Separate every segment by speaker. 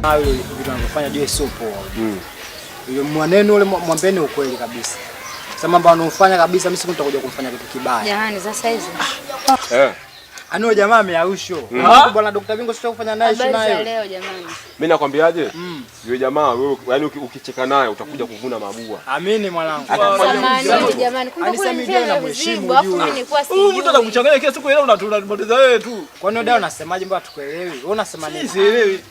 Speaker 1: Yule vitu anafanya juu sio poa. Yule mwaneno yule mwambeni ukweli kabisa. Sasa mambo anofanya kabisa mimi siku nitakuja kumfanya kitu kibaya.
Speaker 2: Jamani sasa hizi.
Speaker 1: Ano jamaa ameausho. Bwana Dr. Bingo sio kufanya naye ishi naye.
Speaker 2: Leo jamani.
Speaker 3: Mimi nakwambiaje? Yule jamaa wewe yani ukicheka naye utakuja kuvuna mabua.
Speaker 1: Amini mwanangu.
Speaker 2: Jamani jamani kumbe kule mzee mheshimu afu mimi nilikuwa sijui.
Speaker 4: Mtu atakuchanganya kila siku ile unatupoteza wewe tu.
Speaker 1: Kwa nini dada unasemaje mbona tukuelewi? Wewe unasema nini?
Speaker 4: Sielewi.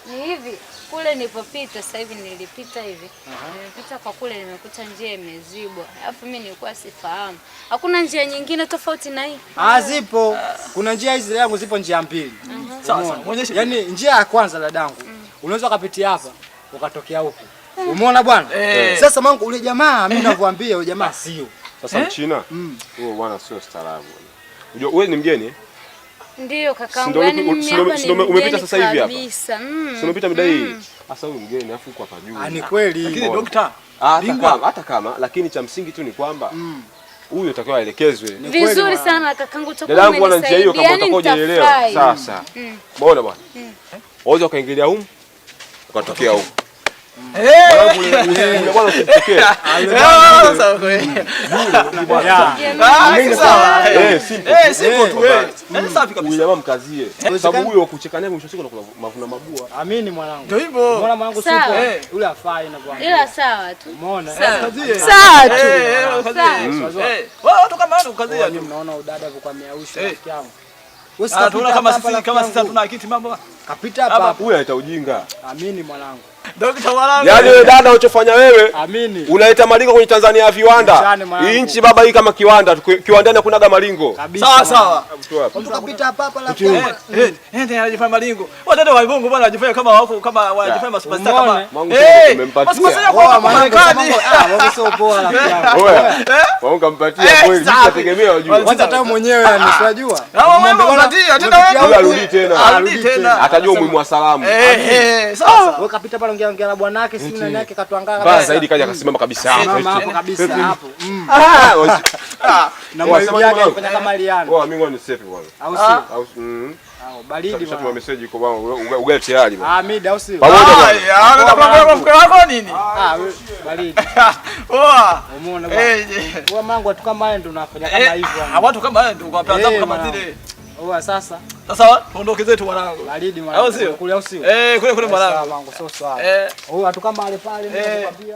Speaker 2: Ni hivi kule nilipopita sasa hivi nilipita hivi. Nilipita kwa kule nimekuta njia imezibwa. Alafu mimi nilikuwa sifahamu. Hakuna njia nyingine tofauti na hii.
Speaker 1: Zipo. Kuna njia hizi yangu zipo njia mbili.
Speaker 4: Sasa muonyeshe.
Speaker 1: Yaani njia ya kwanza dadangu. Unaweza kupitia hapa ukatokea huko. Umeona bwana? Sasa mangu ule jamaa mimi ninavyoambia yule jamaa sio.
Speaker 3: Sasa Mchina. Huo bwana sio staarabu. Unajua wewe ni mgeni?
Speaker 2: Ndio kakaangu yani mimi hapa
Speaker 3: umepita sasa hivi hapa.
Speaker 2: Si
Speaker 3: umepita muda hii. Sasa huyu mgeni afu uko hapa juu.
Speaker 1: Ni kweli.
Speaker 4: Lakini daktari
Speaker 3: hata kama lakini cha msingi tu ni kwamba huyu atakiwa aelekezwe.
Speaker 2: Vizuri sana kakaangu utakuwa
Speaker 3: dadangu ana njia hiyo kama utakuwa unaelewa. Sasa. Mbona bwana? Waweza ukaingilia huko ukatokea huko. Bwana usitokee.
Speaker 4: Sasa kweli. Simple tu wewe. Safi kabisa.
Speaker 3: Jamaa mkazie. Sababu huyo kucheka naye mwisho siku anakula mavuna mabua.
Speaker 1: Amini mwanangu.
Speaker 4: Ndio hivyo.
Speaker 1: Mbona mwanangu sipo? Yule afai na bwana.
Speaker 2: Ila sawa tu.
Speaker 1: Umeona?
Speaker 2: Sawa tu.
Speaker 4: Watu kama watu kazie.
Speaker 1: Mimi mnaona udada hapo kwa miausho rafiki yangu.
Speaker 4: Tunaona kama sisi tuna akiti mambo.
Speaker 1: Kapita hapa.
Speaker 3: Huyu anaita ujinga.
Speaker 1: Amini mwanangu.
Speaker 4: Daktari mwanangu.
Speaker 3: Yaani wewe dada unachofanya wewe?
Speaker 1: Amini.
Speaker 3: Unaleta malingo kwenye Tanzania ya viwanda. Hii nchi baba hii kama kiwanda, kiwandani hakunaga malingo.
Speaker 4: Sawa sawa.
Speaker 1: Mtu kapita hapa rafiki.
Speaker 4: Ndio anajifanya malingo. Wadada wa Mungu bwana anajifanya kama wako kama wanajifanya masuperstar kama.
Speaker 3: Umempatia.
Speaker 1: Wewe sio poa rafiki yangu.
Speaker 3: Wewe. Wewe umpatia kweli nitategemea unajua.
Speaker 1: Kwanza hata mwenyewe unajua.
Speaker 3: Arudi tena. Atajua umuhimu wa salamu.
Speaker 4: Sasa
Speaker 1: wewe kapita pale ongea na bwana yake si nani yake katuangaa
Speaker 3: basi zaidi kaja akasimama kabisa
Speaker 1: hapo kabisa hapo. Na mwalimu yake anafanya kama Liano.
Speaker 3: Mimi ngoni safe bwana.
Speaker 1: Au sio? Baridi bwana.
Speaker 3: Kwa message iko bwana ugali tayari bwana.
Speaker 1: Mida au sio?
Speaker 3: Pamoja bwana.
Speaker 4: Unataka mfuko wako nini?
Speaker 1: Baridi. Umeona bwana. Wewe mangu watu kama ndo unafanya kama hivyo.
Speaker 4: Watu kama wao ndio kwa pesa kama zile.
Speaker 1: Sasa
Speaker 4: tuondoke zetu mwanangu.
Speaker 1: Baridi mwanangu. Kule au sio?
Speaker 4: Kule mwanangu.
Speaker 1: Sawa wangu sio sawa. Watu kama wale pale ndio nakwambia.